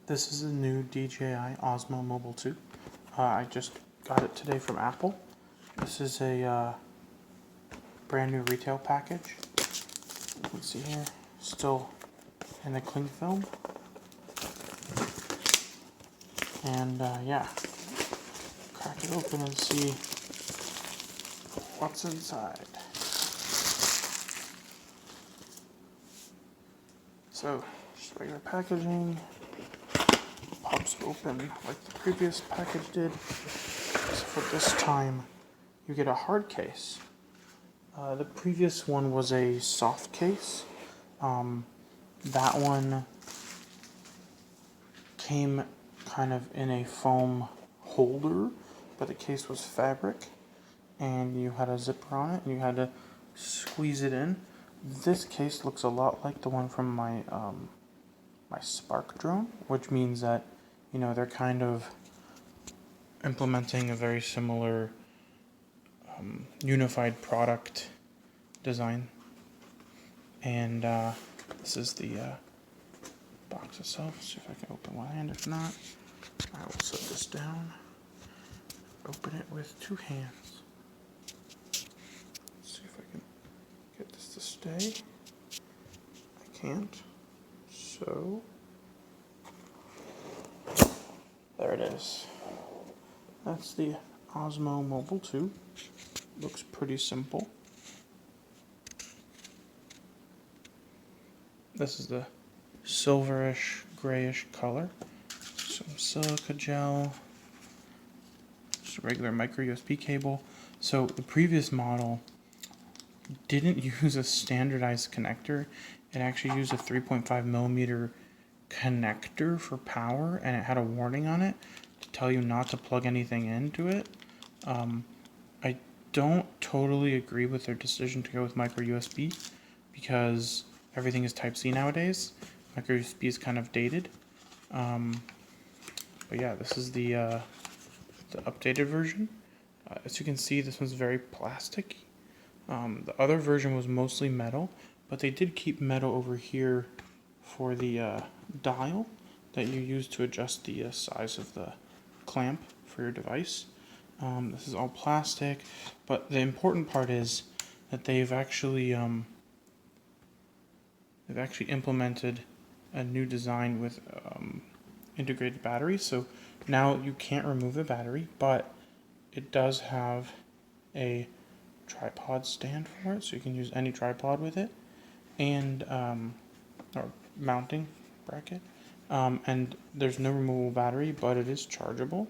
This is a new DJI Osmo Mobile 2. I just got it today from Apple. This is a brand new retail package. You can see here, still in the cling film. And yeah, crack it open and see what's inside. So, just regular packaging. Pops open like the previous package did, except for this time you get a hard case. The previous one was a soft case. That one came kind of in a foam holder, but the case was fabric, and you had a zipper on it, and you had to squeeze it in. This case looks a lot like the one from my my Spark drone, which means that, you know, they're kind of implementing a very similar unified product design. And this is the box itself. Let's see if I can open one hand. If not, I will set this down. Open it with two hands. Let's see if I can get this to stay. I can't. So there it is. That's the Osmo Mobile 2. Looks pretty simple. This is the silverish, grayish color. Some silica gel. Just a regular micro USB cable. So the previous model didn't use a standardized connector. It actually used a 3.5 millimeter connector for power, and it had a warning on it to tell you not to plug anything into it. I don't totally agree with their decision to go with micro USB because everything is Type-C nowadays. Micro USB is kind of dated. But yeah, this is the updated version. As you can see, this one's very plasticky. The other version was mostly metal, but they did keep metal over here for the dial that you use to adjust the size of the clamp for your device. This is all plastic, but the important part is that they've actually implemented a new design with integrated batteries. So now you can't remove the battery, but it does have a tripod stand for it, so you can use any tripod with it, and or mounting bracket. And there's no removable battery, but it is chargeable,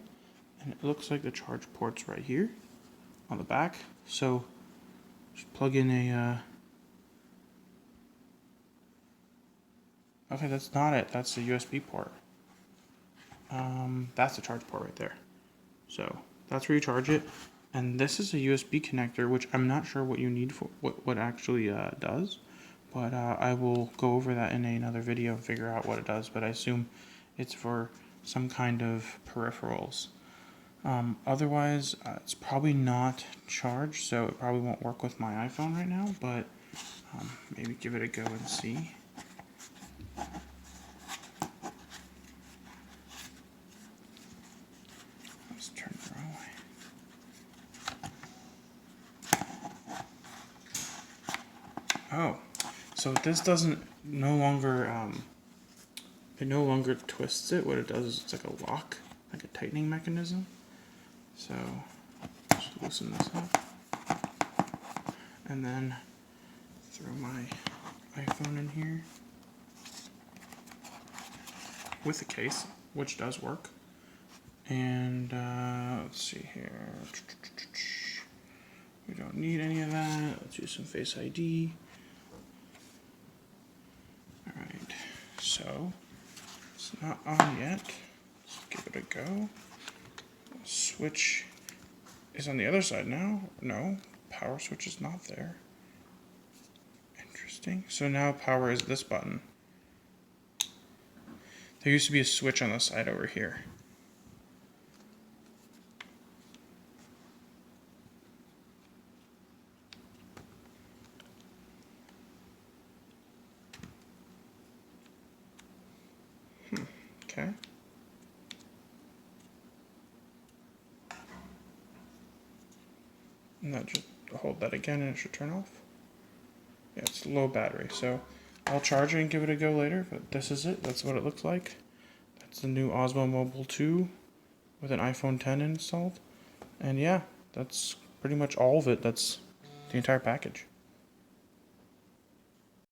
and it looks like the charge port's right here on the back. So just plug in a okay, that's not it, that's the USB port. That's the charge port right there. So that's where you charge it. And this is a USB connector, which I'm not sure what you need for what actually does, but I will go over that in another video and figure out what it does. But I assume it's for some kind of peripherals. Otherwise, it's probably not charged, so it probably won't work with my iPhone right now. But maybe give it a go and see. Let's turn it the wrong way. Oh, so this doesn't no longer it no longer twists it. What it does is it's like a lock, like a tightening mechanism. So just loosen this up, and then throw my iPhone in here with the case, which does work. And let's see here. We don't need any of that. Let's use some Face ID. Alright, so it's not on yet. Let's give it a go. Switch is on the other side now. No, power switch is not there. Interesting. So now power is this button. There used to be a switch on the side over here. Okay. And that just hold that again and it should turn off. Yeah, it's low battery, so I'll charge it and give it a go later, but this is it. That's what it looks like. That's the new Osmo Mobile 2 with an iPhone 10 installed. And yeah, that's pretty much all of it. That's the entire package.